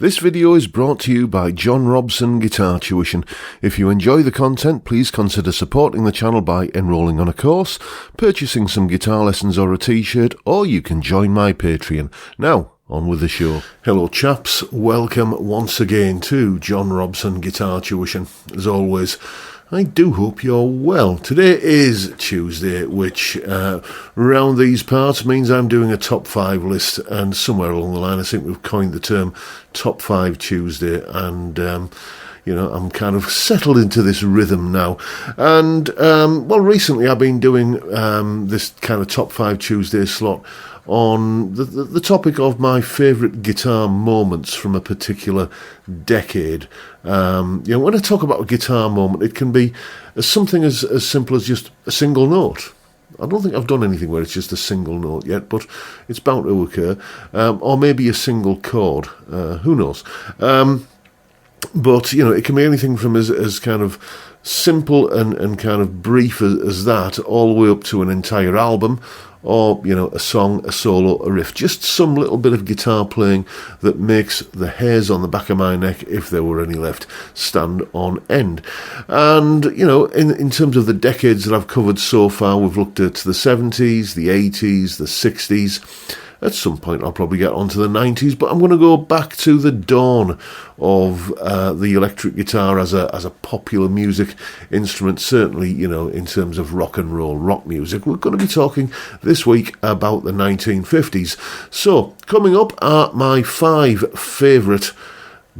This video is brought to you by John Robson Guitar Tuition. If you enjoy the content, please consider supporting the channel by enrolling on a course, purchasing some guitar lessons or a t-shirt, or you can join my Patreon. Now, on with the show. Hello chaps, welcome once again to John Robson Guitar Tuition. As always, I do hope you're well. Today is Tuesday, which around these parts means I'm doing a top 5 list, and somewhere along the line I think we've coined the term Top 5 Tuesday, and I'm kind of settled into this rhythm now. And recently I've been doing this kind of Top 5 Tuesday slot on the topic of my favourite guitar moments from a particular decade. When I talk about a guitar moment, it can be something as simple as just a single note. I don't think I've done anything where it's just a single note yet, but it's bound to occur. Or maybe a single chord. Who knows? But it can be anything from as kind of simple and kind of brief as that, all the way up to an entire album, or, a song, a solo, a riff. Just some little bit of guitar playing that makes the hairs on the back of my neck, if there were any left, stand on end. And, in terms of the decades that I've covered so far, we've looked at the 70s, the 80s, the 60s. At some point I'll probably get onto the 90s, but I'm going to go back to the dawn of the electric guitar as a popular music instrument, certainly, in terms of rock and roll, rock music. We're going to be talking this week about the 1950s. So, coming up are my 5 favourite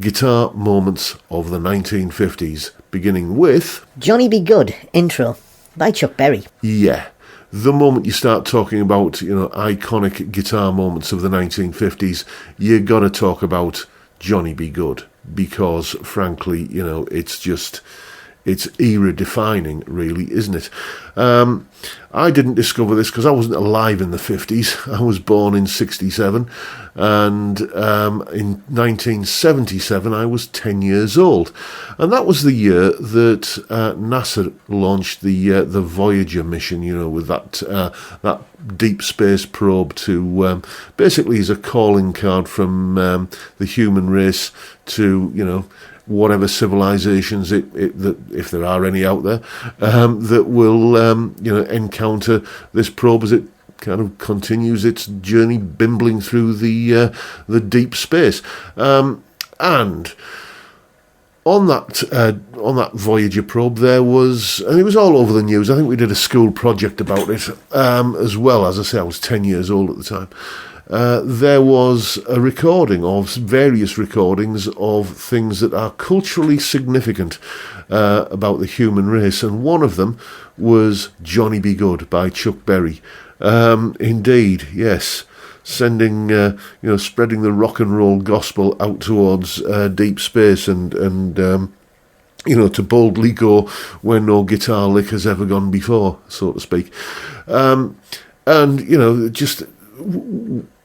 guitar moments of the 1950s, beginning with Johnny Be Good, intro, by Chuck Berry. Yeah. The moment you start talking about, iconic guitar moments of the 1950s, you got to talk about Johnny Be Good, because, frankly, it's era-defining, really, isn't it? I didn't discover this because I wasn't alive in the 50s. I was born in 67, and in 1977 I was 10 years old. And that was the year that NASA launched the Voyager mission, with that deep space probe to basically as a calling card from the human race to, whatever civilizations that if there are any out there, that will encounter this probe as it kind of continues its journey bimbling through the deep space. And on that Voyager probe, there was, and it was all over the news. I think we did a school project about it as well. As I say, I was 10 years old at the time. There was a recording of various recordings of things that are culturally significant about the human race, and one of them was Johnny Be Good by Chuck Berry. Indeed, yes, sending, spreading the rock and roll gospel out towards deep space and to boldly go where no guitar lick has ever gone before, so to speak. Just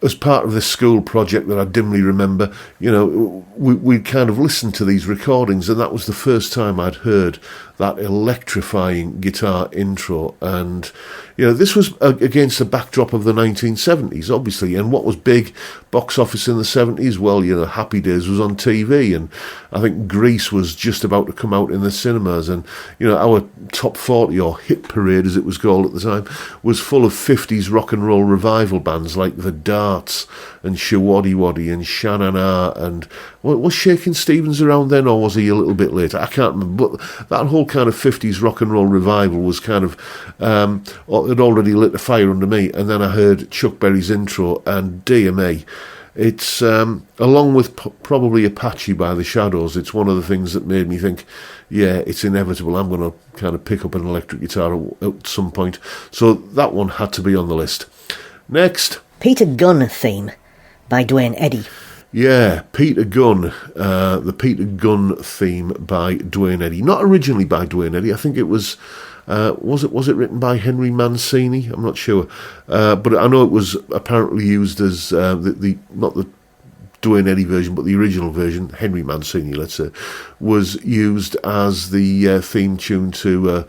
as part of this school project that I dimly remember, we kind of listened to these recordings, and that was the first time I'd heard that electrifying guitar intro. And this was against the backdrop of the 1970s, obviously, and what was big box office in the 70s? Well, Happy Days was on TV, and I think Grease was just about to come out in the cinemas, and our top 40, or hit parade as it was called at the time, was full of 50s rock and roll revival bands like the Darts and Shawaddy Waddy and Shanana, and was Shakin' Stevens around then, or was he a little bit later? I can't remember, but that whole kind of 50s rock and roll revival was kind of had already lit a fire under me. And then I heard Chuck Berry's intro, and dear me, it's along with probably Apache by the Shadows, it's one of the things that made me think, yeah, it's inevitable, I'm going to kind of pick up an electric guitar at some point. So that one had to be on the list. Next, Peter Gunn theme by Duane Eddy. Yeah, Peter Gunn, the Peter Gunn theme by Duane Eddy. Not originally by Duane Eddy. I think it was it written by Henry Mancini? I'm not sure, but I know it was apparently used as the not the Duane Eddy version, but the original version, Henry Mancini, let's say, was used as the theme tune to.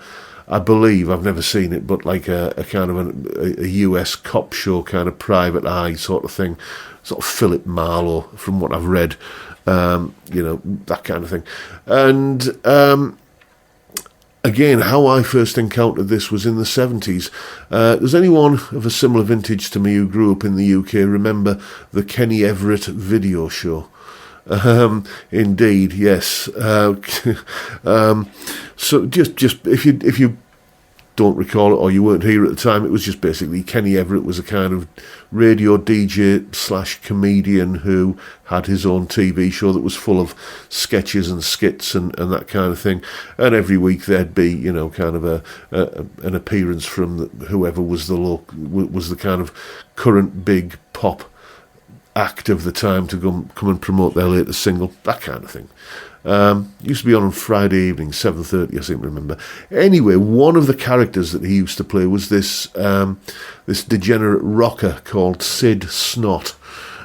I believe, I've never seen it, but like a kind of a US cop show, kind of Private Eye sort of thing, sort of Philip Marlowe, from what I've read. that kind of thing. And again, how I first encountered this was in the 70s. Does anyone of a similar vintage to me who grew up in the UK remember the Kenny Everett video show? Indeed, yes. So just if you don't recall it or you weren't here at the time, it was just basically Kenny Everett was a kind of radio DJ / comedian who had his own TV show that was full of sketches and skits and that kind of thing. And every week there'd be, kind of an appearance from whoever was the kind of current big pop act of the time to come and promote their latest single, that kind of thing. Used to be on Friday evening, 7:30, I seem to remember. Anyway, one of the characters that he used to play was this degenerate rocker called Sid Snot.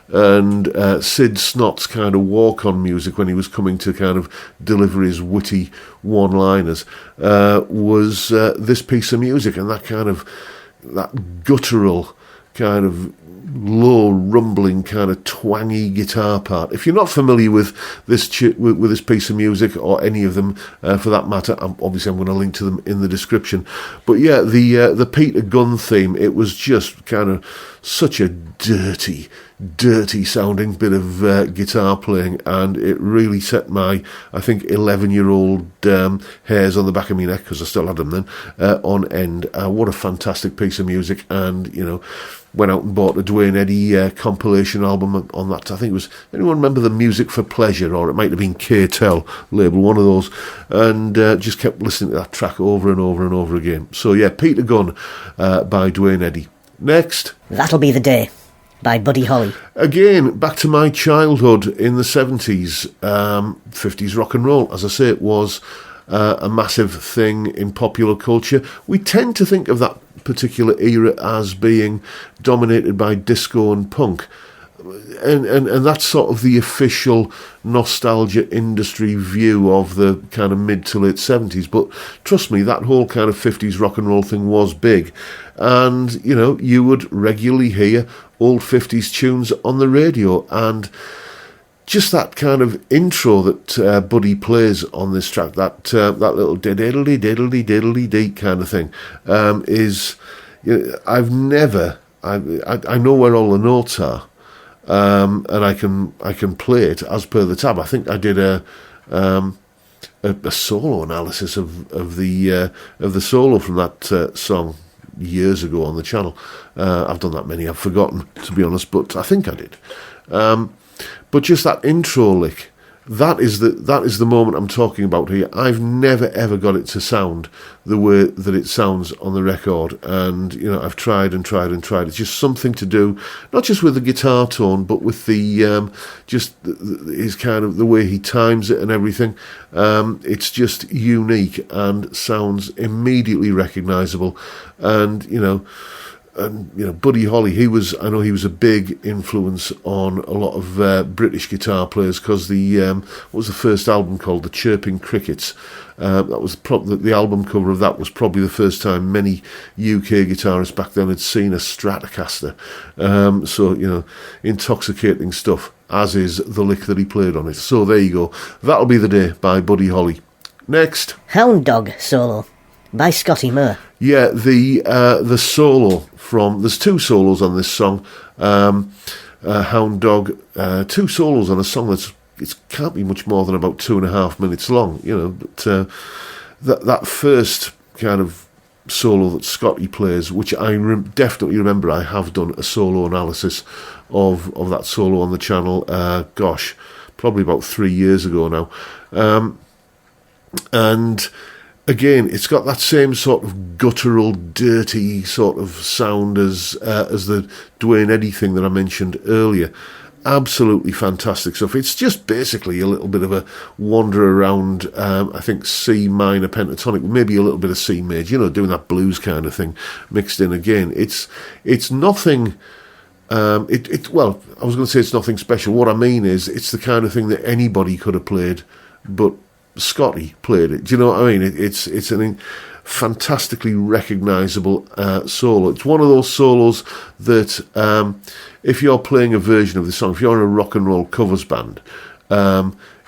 And Sid Snot's kind of walk-on music when he was coming to kind of deliver his witty one-liners was this piece of music, and that guttural kind of low rumbling kind of twangy guitar part. If you're not familiar with this with this piece of music, or any of them for that matter, obviously I'm going to link to them in the description. But yeah, the Peter Gunn theme, it was just kind of such a dirty sounding bit of guitar playing, and it really set my, I think, 11-year-old hairs on the back of my neck, because I still had them then, on end. What a fantastic piece of music. And went out and bought a Duane Eddy compilation album on that. I think it was, anyone remember the Music for Pleasure, or it might have been K-Tel label, one of those, and just kept listening to that track over and over and over again. So yeah, Peter Gunn by Duane Eddy. Next, That'll Be the Day by Buddy Holly. Again, back to my childhood in the 70s, 50s rock and roll. As I say, it was a massive thing in popular culture. We tend to think of that particular era as being dominated by disco and punk. And that's sort of the official nostalgia industry view of the kind of mid to late 70s. But trust me, that whole kind of 50s rock and roll thing was big. And, you would regularly hear old 50s tunes on the radio. And just that kind of intro that Buddy plays on this track, that little diddly diddly diddly dee kind of thing, is, I know where all the notes are. And I can play it as per the tab. I think I did a solo analysis of the solo from that song years ago on the channel. I've done that many, I've forgotten, to be honest, but I think I did. But just that intro lick, that is the moment I'm talking about here. I've never ever got it to sound the way that it sounds on the record, and I've tried and tried and tried. It's just something to do, not just with the guitar tone, but with the his kind of the way he times it and everything. It's just unique and sounds immediately recognisable, and Buddy Holly, I know he was a big influence on a lot of British guitar players, because what was the first album called? The Chirping Crickets. That was the album cover of that was probably the first time many UK guitarists back then had seen a Stratocaster. So intoxicating stuff, as is the lick that he played on it. So there you go. That'll Be the Day by Buddy Holly. Next, Hound Dog solo by Scotty Moore. Yeah, the solo from... There's two solos on this song. Hound Dog, two solos on a song it can't be much more than about 2.5 minutes long, But that first kind of solo that Scotty plays, which I definitely remember, I have done a solo analysis of that solo on the channel, probably about 3 years ago now. And... Again, it's got that same sort of guttural, dirty sort of sound as the Duane Eddy thing that I mentioned earlier. Absolutely fantastic stuff. It's just basically a little bit of a wander around, I think, C minor pentatonic, maybe a little bit of C major, doing that blues kind of thing mixed in again. It's nothing... Well, I was going to say it's nothing special. What I mean is it's the kind of thing that anybody could have played, but Scotty played it. Do you know what I mean? It's a fantastically recognisable solo. It's one of those solos that if you're playing a version of the song, if you're in a rock and roll covers band,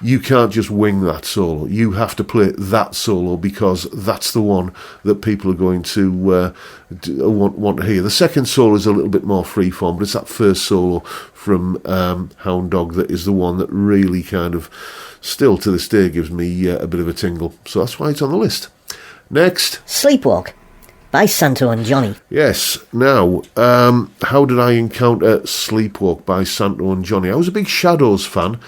you can't just wing that solo. You have to play that solo because that's the one that people are going to want to hear. The second solo is a little bit more freeform, but it's that first solo from Hound Dog that is the one that really kind of, still to this day, gives me a bit of a tingle. So that's why it's on the list. Next. Sleepwalk by Santo and Johnny. Yes. Now, how did I encounter Sleepwalk by Santo and Johnny? I was a big Shadows fan.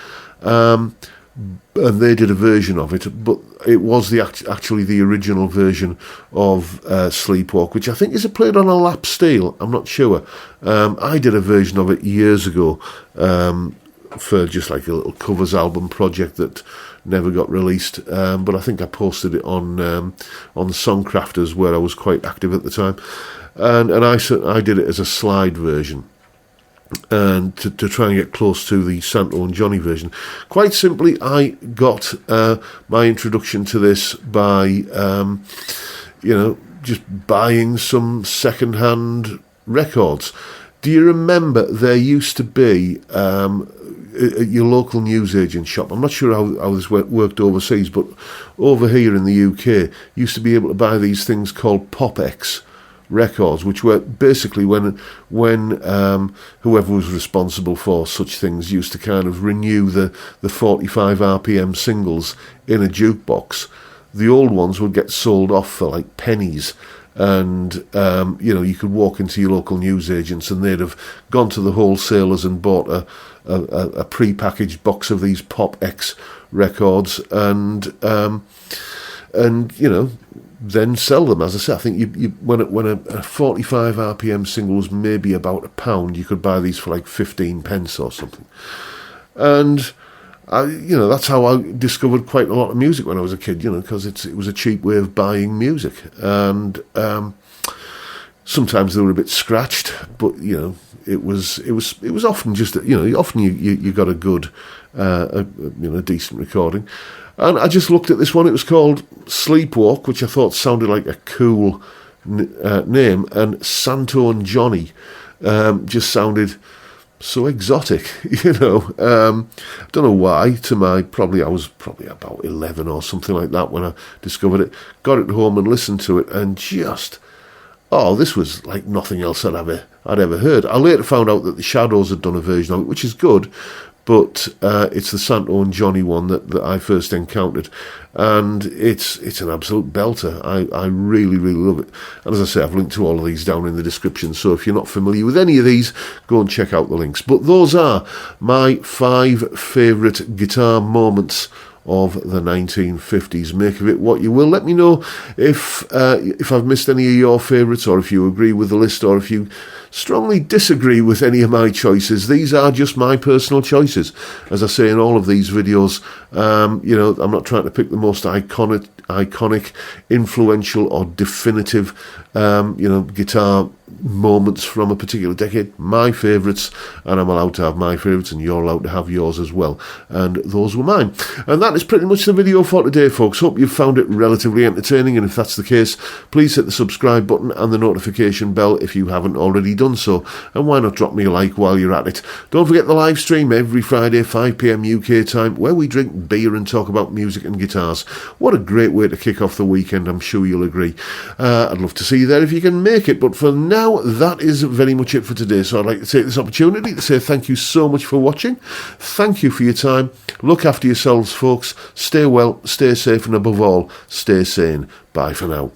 And they did a version of it, but it was actually the original version of Sleepwalk, which I think is played on a lap steel. I'm not sure. I did a version of it years ago for just like a little covers album project that never got released, but I think I posted it on Songcrafters, where I was quite active at the time, and I did it as a slide version. And to try and get close to the Santo and Johnny version. Quite simply, I got my introduction to this by, just buying some second-hand records. Do you remember there used to be at your local newsagent shop? I'm not sure how this worked overseas, but over here in the UK, used to be able to buy these things called Pop-X records, which were basically when whoever was responsible for such things used to kind of renew the 45 RPM singles in a jukebox. The old ones would get sold off for like pennies, and you could walk into your local newsagents and they'd have gone to the wholesalers and bought a pre-packaged box of these Pop-X records and then sell them. As I say, I think when a 45 RPM single was maybe about £1, you could buy these for like 15 pence or something. And that's how I discovered quite a lot of music when I was a kid. Because it was a cheap way of buying music, and sometimes they were a bit scratched, but it was often just often you got a good decent recording. And I just looked at this one. It was called Sleepwalk, which I thought sounded like a cool name. And Santo and Johnny just sounded so exotic, I don't know why. I was probably about 11 or something like that when I discovered it. Got it home and listened to it, and just, this was like nothing else I'd ever heard. I later found out that the Shadows had done a version of it, which is good. But it's the Santo and Johnny one that I first encountered, and it's an absolute belter. I really, really love it. And as I say, I've linked to all of these down in the description, so if you're not familiar with any of these, go and check out the links. But those are my 5 favourite guitar moments of the 1950s. Make of it what you will. Let me know if I've missed any of your favourites, or if you agree with the list, or if you strongly disagree with any of my choices. These are just my personal choices. As I say in all of these videos, I'm not trying to pick the most iconic, influential or definitive, guitar moments from a particular decade. My favourites, and I'm allowed to have my favourites, and you're allowed to have yours as well. And those were mine. And that is pretty much the video for today, folks. Hope you've found it relatively entertaining, and if that's the case, please hit the subscribe button and the notification bell if you haven't already done so. And why not drop me a like while you're at it? Don't forget the live stream every Friday, 5 PM UK time, where we drink beer and talk about music and guitars. What a great way to kick off the weekend, I'm sure you'll agree. I'd love to see you there if you can make it, but for now, that is very much it for today. So I'd like to take this opportunity to say thank you so much for watching. Thank you for your time. Look after yourselves, folks. Stay well, stay safe, and above all, stay sane. Bye for now.